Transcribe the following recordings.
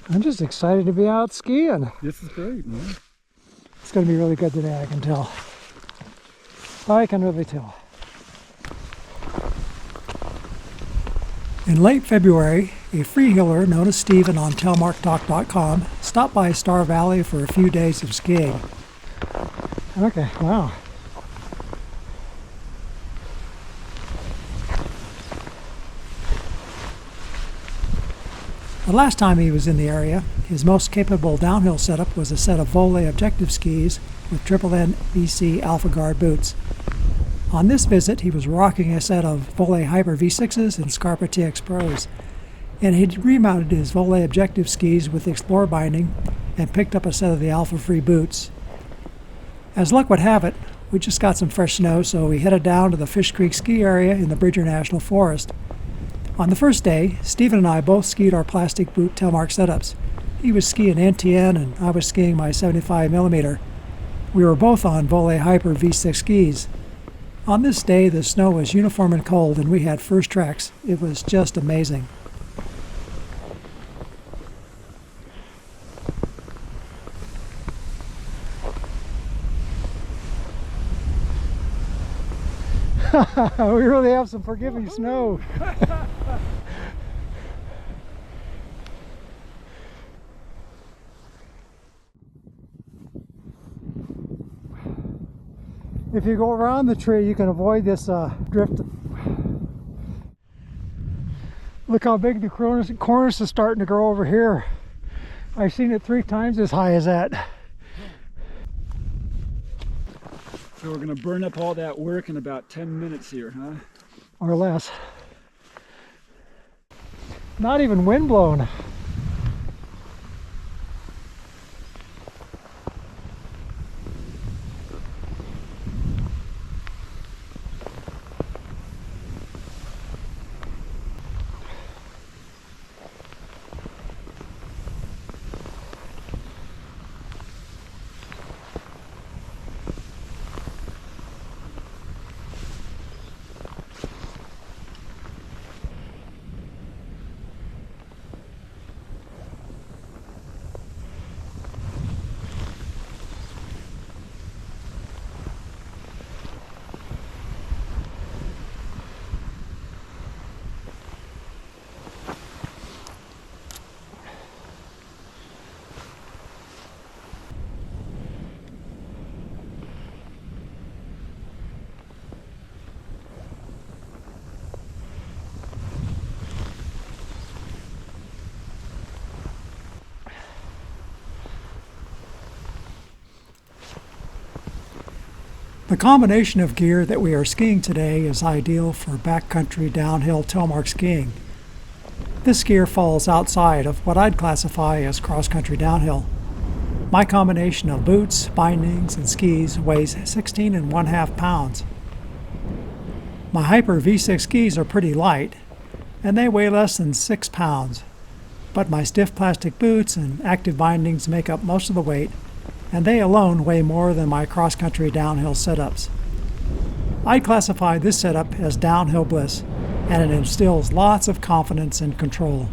I'm just excited to be out skiing. This is great, man. It's going to be really good today, I can tell. I can really tell. In late February, a freeheeler known as Steven on telemarktalk.com stopped by Star Valley for a few days of skiing. Okay, wow. The last time he was in the area, his most capable downhill setup was a set of Voile objective skis with NBC Alfa Guard boots. On this visit, he was rocking a set of Voile Hyper V6s and Scarpa TX Pros, and he'd remounted his Voile objective skis with the Xplore binding and picked up a set of the Alfa free boots. As luck would have it, we just got some fresh snow, so we headed down to the Fish Creek ski area in the Bridger National Forest. On the first day, Steven and I both skied our plastic boot Telemark setups. He was skiing NTN and I was skiing my 75mm. We were both on Voile Hyper V6 skis. On this day, the snow was uniform and cold and we had first tracks. It was just amazing. We really have some forgiving snow. If you go around the tree, you can avoid this drift. Look how big the cornice is starting to grow over here. I've seen it 3 times as high as that. So we're going to burn up all that work in about 10 minutes here, huh? Or less. Not even wind blown. The combination of gear that we are skiing today is ideal for backcountry downhill Telemark skiing. This gear falls outside of what I'd classify as cross-country downhill. My combination of boots, bindings, and skis weighs 16.5 pounds. My Hyper V6 skis are pretty light, and they weigh less than 6 pounds, but my stiff plastic boots and active bindings make up most of the weight, and they alone weigh more than my cross-country downhill setups. I classify this setup as downhill bliss, and it instills lots of confidence and control.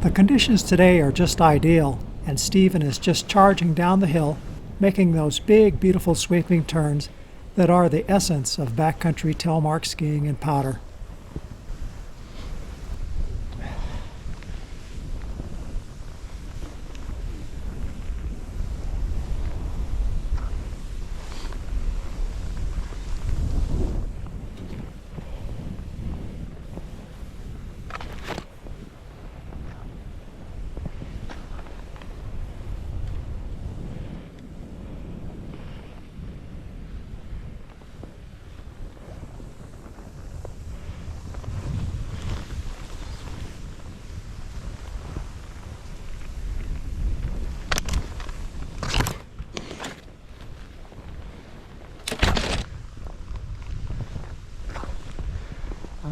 The conditions today are just ideal, and Steven is just charging down the hill, making those big, beautiful sweeping turns that are the essence of backcountry Telemark skiing in powder.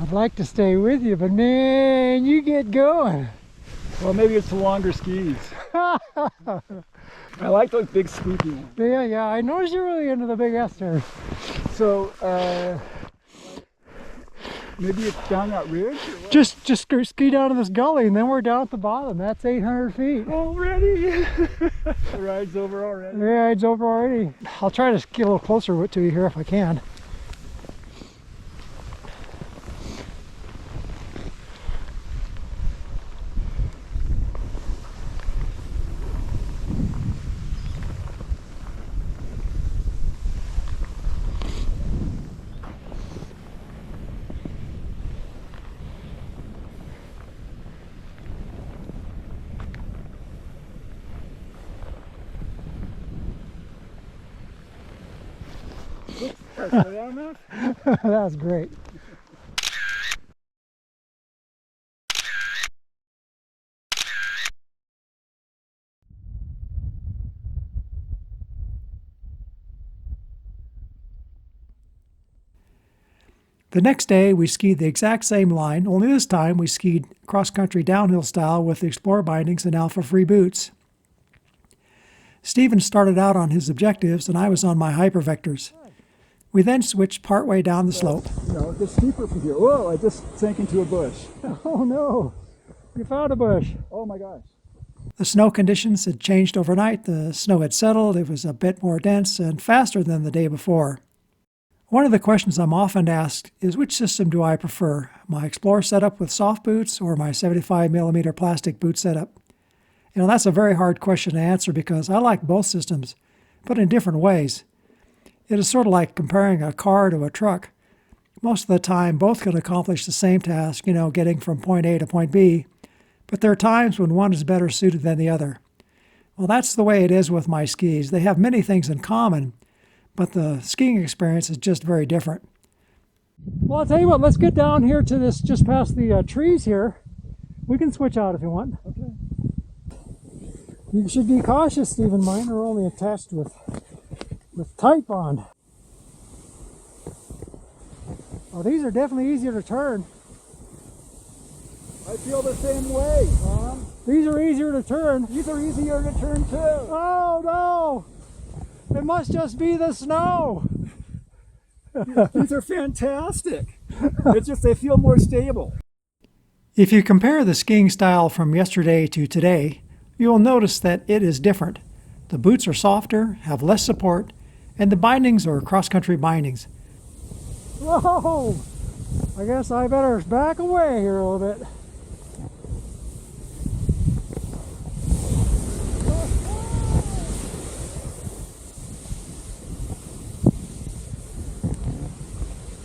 I'd like to stay with you, but man, you get going. Well, maybe it's the longer skis. I like those big squeaky ones. Yeah, I noticed you're really into the big S turn. So, maybe it's down that ridge? Just ski down to this gully and then we're down at the bottom. That's 800 feet. Already? The ride's over already? Yeah, it's over already. I'll try to get a little closer to you here if I can. That was great. The next day, we skied the exact same line, only this time we skied cross-country downhill style with the Xplore bindings and Alfa free boots. Stephen started out on his objectives and I was on my HyperVectors. We then switched partway down the slope. No, it gets steeper from here. Whoa, I just sank into a bush. Oh no, you found a bush. Oh my gosh. The snow conditions had changed overnight. The snow had settled, it was a bit more dense and faster than the day before. One of the questions I'm often asked is which system do I prefer, my Xplore setup with soft boots or my 75mm plastic boot setup? You know, that's a very hard question to answer because I like both systems, but in different ways. It is sort of like comparing a car to a truck. Most of the time, both can accomplish the same task, you know, getting from point A to point B, but there are times when one is better suited than the other. Well, that's the way it is with my skis. They have many things in common, but the skiing experience is just very different. Well, I'll tell you what, let's get down here to this, just past the trees here. We can switch out if you want. Okay. You should be cautious, Stephen. Mine are only attached with tight bond. Oh, these are definitely easier to turn. I feel the same way, Tom. These are easier to turn. These are easier to turn too. Oh no! It must just be the snow. These are fantastic. It's just they feel more stable. If you compare the skiing style from yesterday to today, you will notice that it is different. The boots are softer, have less support, and the bindings are cross-country bindings. Whoa! I guess I better back away here a little bit.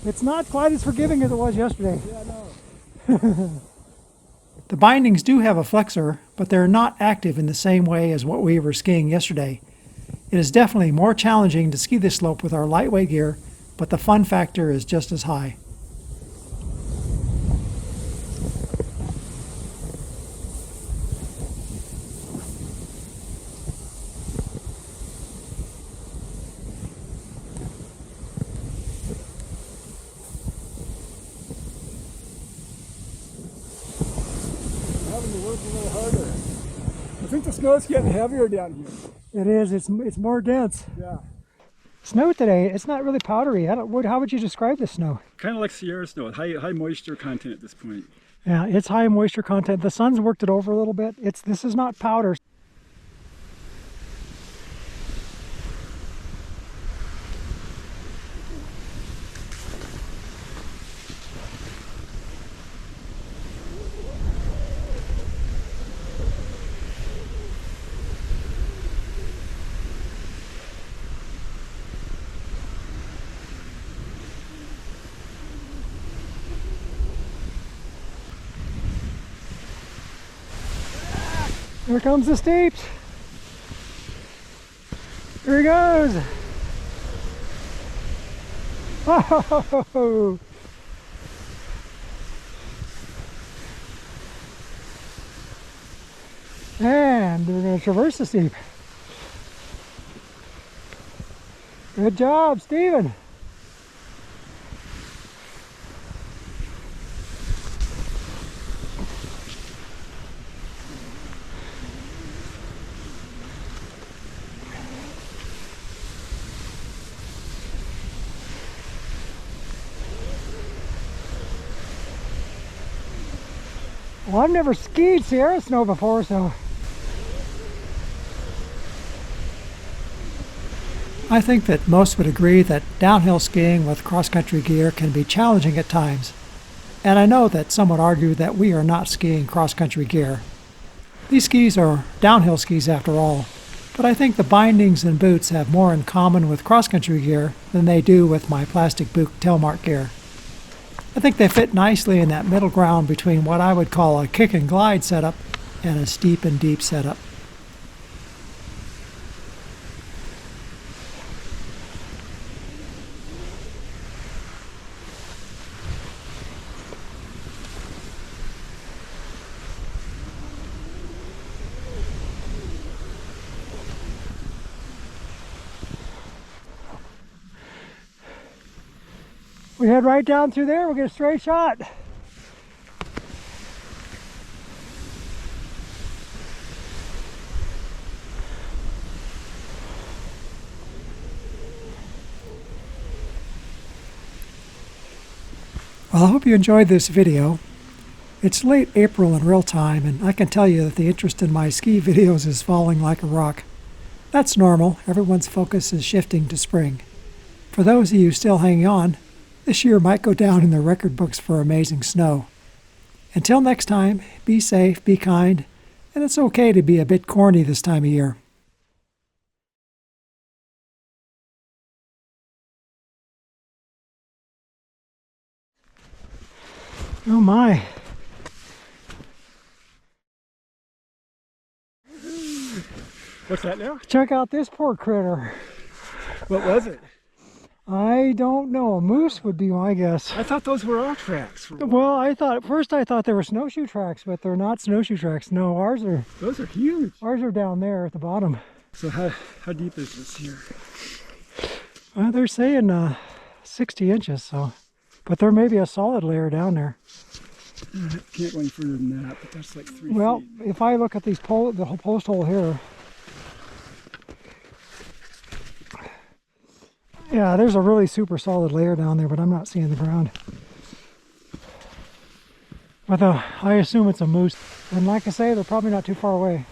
It's not quite as forgiving as it was yesterday. Yeah, no. The bindings do have a flexor, but they're not active in the same way as what we were skiing yesterday. It is definitely more challenging to ski this slope with our lightweight gear, but the fun factor is just as high. Having to work a little harder. I think the snow's getting heavier down here. It is. It's more dense. Yeah. Snow today, it's not really powdery. How would you describe the snow? Kind of like Sierra snow, high moisture content at this point. Yeah, it's high moisture content. The sun's worked it over a little bit. This is not powder. Here comes the steeps. Here he goes. Oh. And we're going to traverse the steep. Good job, Stephen. Well, I've never skied Sierra snow before, so I think that most would agree that downhill skiing with cross-country gear can be challenging at times. And I know that some would argue that we are not skiing cross-country gear. These skis are downhill skis after all, but I think the bindings and boots have more in common with cross-country gear than they do with my plastic boot Telemark gear. I think they fit nicely in that middle ground between what I would call a kick and glide setup and a steep and deep setup. We head right down through there, we'll get a straight shot. Well, I hope you enjoyed this video. It's late April in real time, and I can tell you that the interest in my ski videos is falling like a rock. That's normal, everyone's focus is shifting to spring. For those of you still hanging on, this year might go down in the record books for amazing snow. Until next time, be safe, be kind, and it's okay to be a bit corny this time of year. Oh my. What's that now? Check out this poor critter. What was it? I don't know. A moose would be my guess. I thought those were our tracks. Well, I thought they were snowshoe tracks, but they're not snowshoe tracks. No, ours are. Those are huge. Ours are down there at the bottom. So how deep is this here? Well, they're saying 60 inches, so, but there may be a solid layer down there. I can't go any further than that, but that's like 3 Well, feet. if I look at the whole post hole here, yeah, there's a really super solid layer down there, but I'm not seeing the ground. But I assume it's a moose. And like I say, they're probably not too far away.